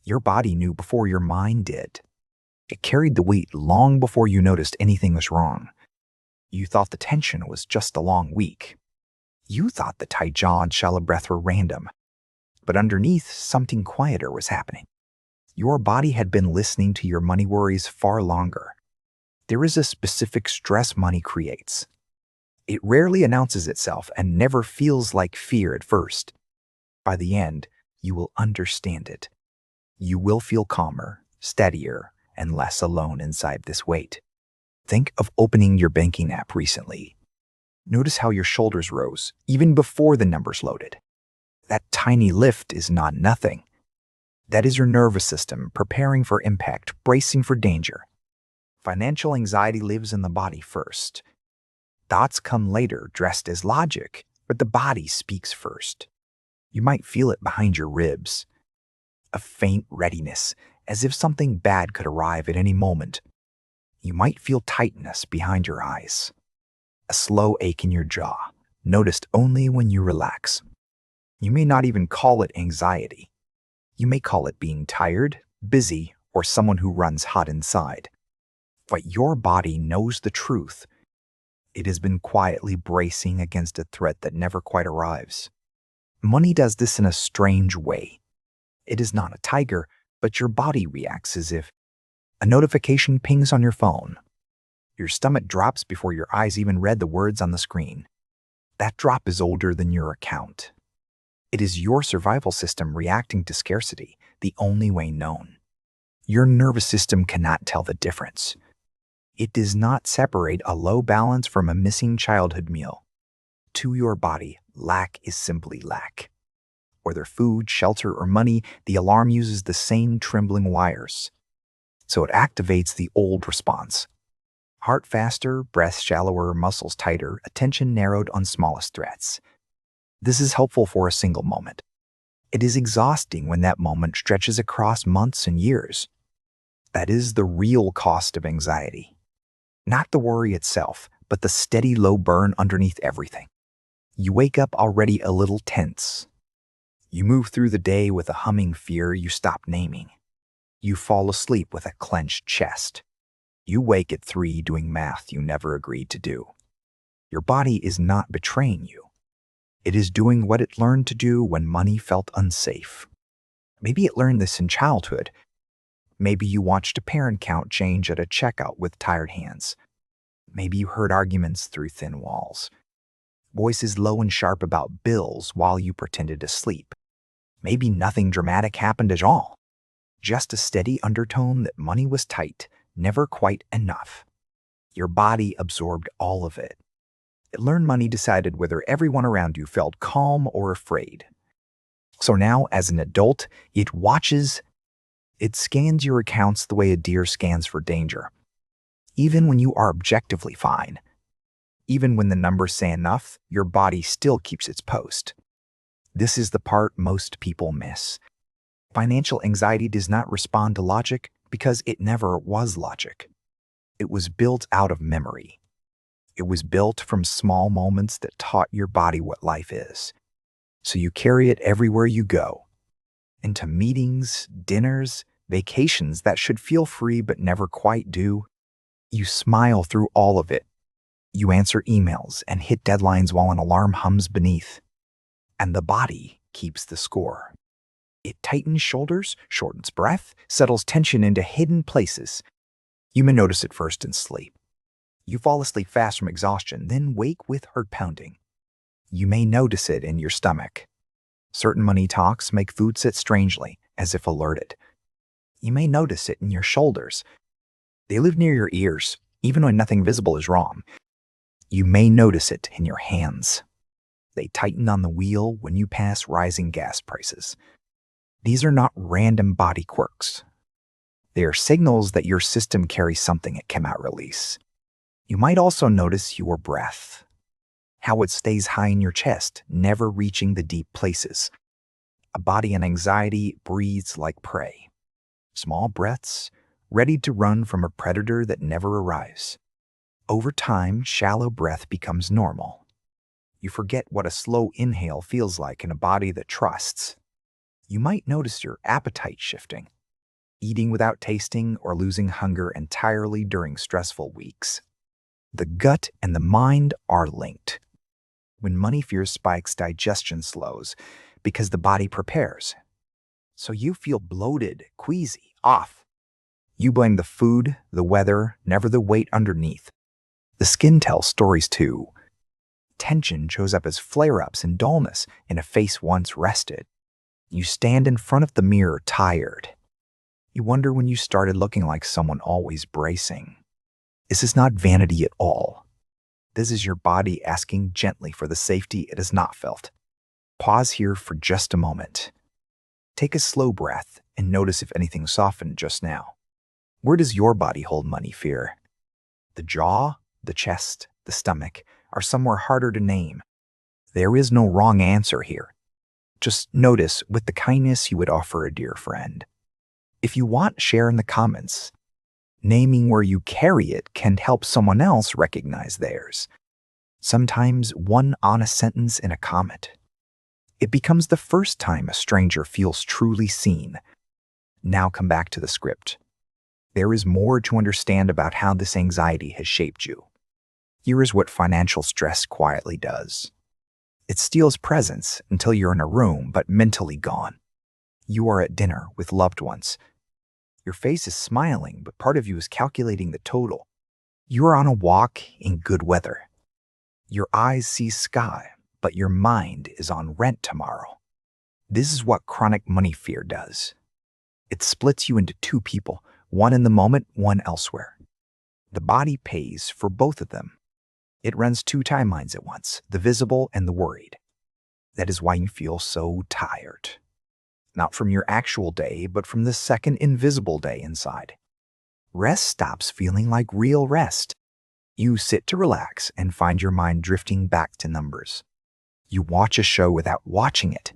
Your body knew before your mind did. It carried the weight long before you noticed anything was wrong. You thought the tension was just a long week. You thought the tight jaw and shallow breath were random. But underneath, something quieter was happening. Your body had been listening to your money worries far longer. There is a specific stress money creates. It rarely announces itself and never feels like fear at first. By the end, you will understand it. You will feel calmer, steadier, and less alone inside this weight. Think of opening your banking app recently. Notice how your shoulders rose, even before the numbers loaded. That tiny lift is not nothing. That is your nervous system preparing for impact, bracing for danger. Financial anxiety lives in the body first. Thoughts come later, dressed as logic, but the body speaks first. You might feel it behind your ribs. A faint readiness, as if something bad could arrive at any moment. You might feel tightness behind your eyes. A slow ache in your jaw, noticed only when you relax. You may not even call it anxiety. You may call it being tired, busy, or someone who runs hot inside. But your body knows the truth. It has been quietly bracing against a threat that never quite arrives. Money does this in a strange way. It is not a tiger, but your body reacts as if a notification pings on your phone. Your stomach drops before your eyes even read the words on the screen. That drop is older than your account. It is your survival system reacting to scarcity, the only way known. Your nervous system cannot tell the difference. It does not separate a low balance from a missing childhood meal. To your body, lack is simply lack. Whether food, shelter, or money, the alarm uses the same trembling wires. So it activates the old response. Heart faster, breath shallower, muscles tighter, attention narrowed on smallest threats. This is helpful for a single moment. It is exhausting when that moment stretches across months and years. That is the real cost of anxiety. Not the worry itself, but the steady low burn underneath everything. You wake up already a little tense. You move through the day with a humming fear you stop naming. You fall asleep with a clenched chest. You wake at 3 doing math you never agreed to do. Your body is not betraying you. It is doing what it learned to do when money felt unsafe. Maybe it learned this in childhood. Maybe you watched a parent count change at a checkout with tired hands. Maybe you heard arguments through thin walls. Voices low and sharp about bills while you pretended to sleep. Maybe nothing dramatic happened at all. Just a steady undertone that money was tight, never quite enough. Your body absorbed all of it. It learned money decided whether everyone around you felt calm or afraid. So now, as an adult, it watches. It scans your accounts the way a deer scans for danger. Even when you are objectively fine. Even when the numbers say enough, your body still keeps its post. This is the part most people miss. Financial anxiety does not respond to logic because it never was logic. It was built out of memory. It was built from small moments that taught your body what life is. So you carry it everywhere you go. Into meetings, dinners, vacations that should feel free but never quite do. You smile through all of it. You answer emails and hit deadlines while an alarm hums beneath. And the body keeps the score. It tightens shoulders, shortens breath, settles tension into hidden places. You may notice it first in sleep. You fall asleep fast from exhaustion, then wake with heart pounding. You may notice it in your stomach. Certain money talks make food sit strangely, as if alerted. You may notice it in your shoulders. They live near your ears, even when nothing visible is wrong. You may notice it in your hands. They tighten on the wheel when you pass rising gas prices. These are not random body quirks. They are signals that your system carries something it cannot release. You might also notice your breath, how it stays high in your chest, never reaching the deep places. A body in anxiety breathes like prey. Small breaths, ready to run from a predator that never arrives. Over time, shallow breath becomes normal. You forget what a slow inhale feels like in a body that trusts. You might notice your appetite shifting, eating without tasting, or losing hunger entirely during stressful weeks. The gut and the mind are linked. When money fear spikes, digestion slows because the body prepares. So you feel bloated, queasy, off. You blame the food, the weather, never the weight underneath. The skin tells stories too. Tension shows up as flare-ups and dullness in a face once rested. You stand in front of the mirror tired. You wonder when you started looking like someone always bracing. This is not vanity at all. This is your body asking gently for the safety it has not felt. Pause here for just a moment. Take a slow breath and notice if anything softened just now. Where does your body hold money fear? The jaw, the chest, the stomach are somewhere harder to name. There is no wrong answer here. Just notice with the kindness you would offer a dear friend. If you want, share in the comments. Naming where you carry it can help someone else recognize theirs. Sometimes one honest sentence in a comment. It becomes the first time a stranger feels truly seen. Now come back to the script. There is more to understand about how this anxiety has shaped you. Here is what financial stress quietly does. It steals presence until you're in a room but mentally gone. You are at dinner with loved ones. Your face is smiling, but part of you is calculating the total. You are on a walk in good weather. Your eyes see sky, but your mind is on rent tomorrow. This is what chronic money fear does. It splits you into two people, one in the moment, one elsewhere. The body pays for both of them. It runs two timelines at once, the visible and the worried. That is why you feel so tired. Not from your actual day, but from the second invisible day inside. Rest stops feeling like real rest. You sit to relax and find your mind drifting back to numbers. You watch a show without watching it.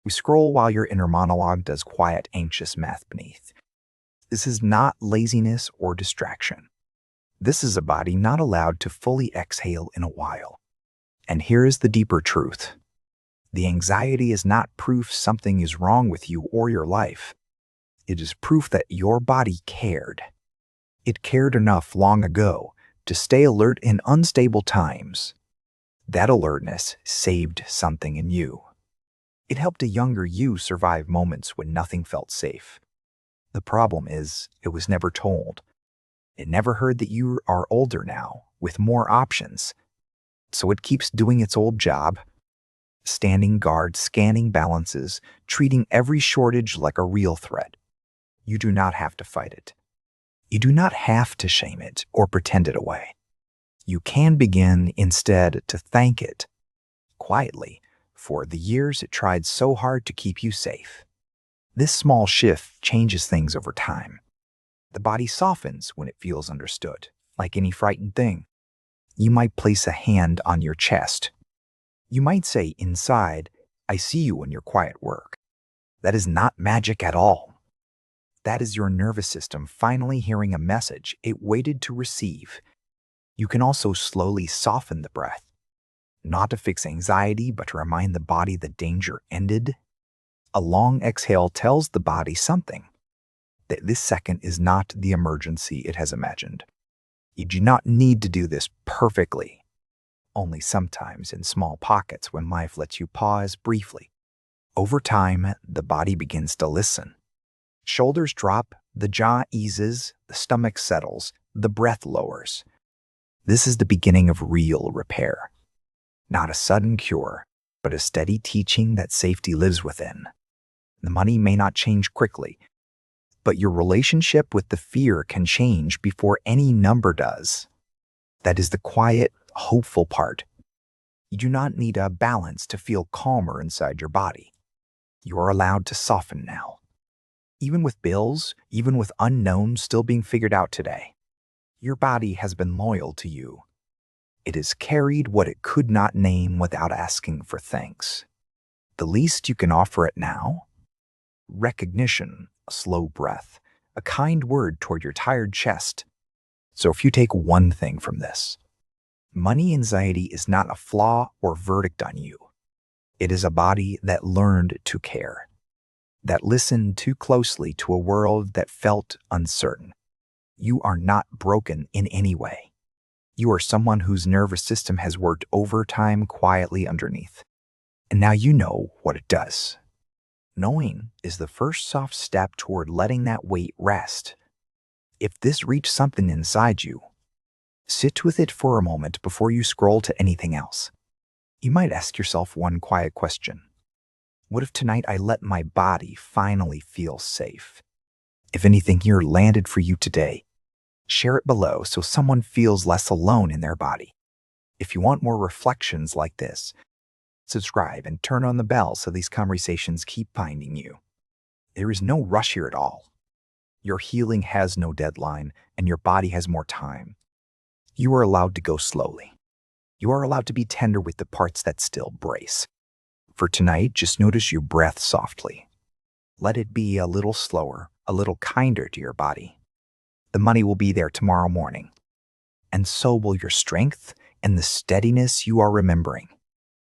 You scroll while your inner monologue does quiet, anxious math beneath. This is not laziness or distraction. This is a body not allowed to fully exhale in a while. And here is the deeper truth. The anxiety is not proof something is wrong with you or your life. It is proof that your body cared. It cared enough long ago to stay alert in unstable times. That alertness saved something in you. It helped a younger you survive moments when nothing felt safe. The problem is, it was never told. It never heard that you are older now, with more options. So it keeps doing its old job, standing guard, scanning balances, treating every shortage like a real threat. You do not have to fight it. You do not have to shame it or pretend it away. You can begin instead to thank it, quietly, for the years it tried so hard to keep you safe. This small shift changes things over time. The body softens when it feels understood, like any frightened thing. You might place a hand on your chest. You might say inside, "I see you in your quiet work." That is not magic at all. That is your nervous system finally hearing a message it waited to receive. You can also slowly soften the breath, not to fix anxiety, but to remind the body the danger ended. A long exhale tells the body something. That this second is not the emergency it has imagined. You do not need to do this perfectly. Only sometimes in small pockets when life lets you pause briefly. Over time, the body begins to listen. Shoulders drop, the jaw eases, the stomach settles, the breath lowers. This is the beginning of real repair. Not a sudden cure, but a steady teaching that safety lives within. The money may not change quickly, but your relationship with the fear can change before any number does. That is the quiet, hopeful part. You do not need a balance to feel calmer inside your body. You are allowed to soften now. Even with bills, even with unknowns still being figured out today, your body has been loyal to you. It has carried what it could not name without asking for thanks. The least you can offer it now? Recognition, a slow breath, a kind word toward your tired chest. So if you take one thing from this, money anxiety is not a flaw or verdict on you. It is a body that learned to care. that listened too closely to a world that felt uncertain. You are not broken in any way. You are someone whose nervous system has worked overtime quietly underneath. And now you know what it does. Knowing is the first soft step toward letting that weight rest. If this reached something inside you, sit with it for a moment before you scroll to anything else. You might ask yourself one quiet question. What if tonight I let my body finally feel safe? If anything here landed for you today, share it below so someone feels less alone in their body. If you want more reflections like this, subscribe and turn on the bell so these conversations keep finding you. There is no rush here at all. Your healing has no deadline, and your body has more time. You are allowed to go slowly. You are allowed to be tender with the parts that still brace. For tonight, just notice your breath softly. Let it be a little slower, a little kinder to your body. The money will be there tomorrow morning. And so will your strength and the steadiness you are remembering.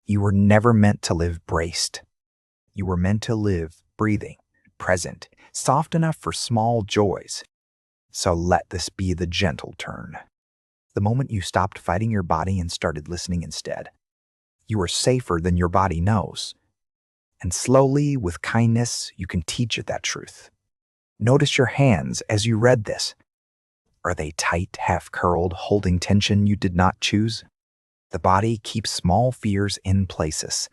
You were never meant to live braced. You were meant to live breathing, present, soft enough for small joys. So let this be the gentle turn. The moment you stopped fighting your body and started listening instead. You are safer than your body knows. And slowly, with kindness, you can teach it that truth. Notice your hands as you read this. Are they tight, half-curled, holding tension you did not choose? The body keeps small fears in places.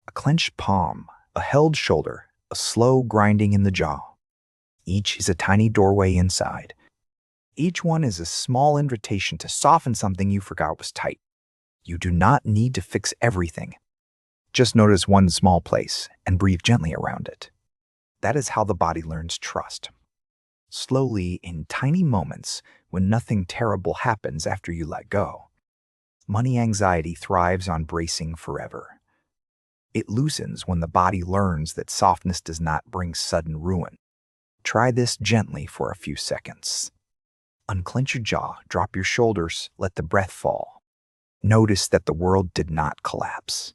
A clenched palm, a held shoulder, a slow grinding in the jaw. Each is a tiny doorway inside. Each one is a small invitation to soften something you forgot was tight. You do not need to fix everything. Just notice one small place and breathe gently around it. That is how the body learns trust. Slowly, in tiny moments, when nothing terrible happens after you let go. Money anxiety thrives on bracing forever. It loosens when the body learns that softness does not bring sudden ruin. Try this gently for a few seconds. Unclench your jaw, drop your shoulders, let the breath fall. Notice that the world did not collapse.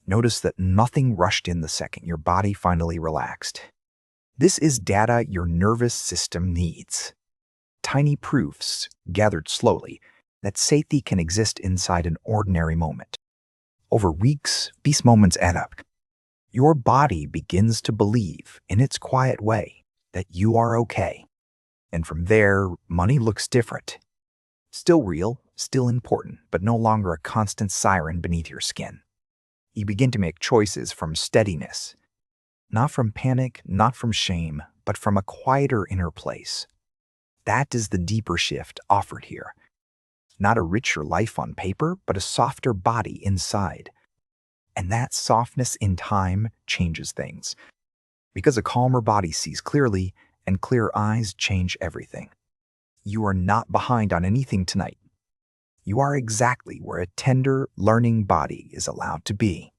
Notice that nothing rushed in the second your body finally relaxed. This is data your nervous system needs. Tiny proofs, gathered slowly, that safety can exist inside an ordinary moment. Over weeks, these moments add up. Your body begins to believe, in its quiet way, that you are okay. And from there, money looks different. Still real, still important, but no longer a constant siren beneath your skin. You begin to make choices from steadiness. Not from panic, not from shame, but from a quieter inner place. That is the deeper shift offered here. Not a richer life on paper, but a softer body inside. And that softness in time changes things. Because a calmer body sees clearly, and clear eyes change everything. You are not behind on anything tonight. You are exactly where a tender, learning body is allowed to be.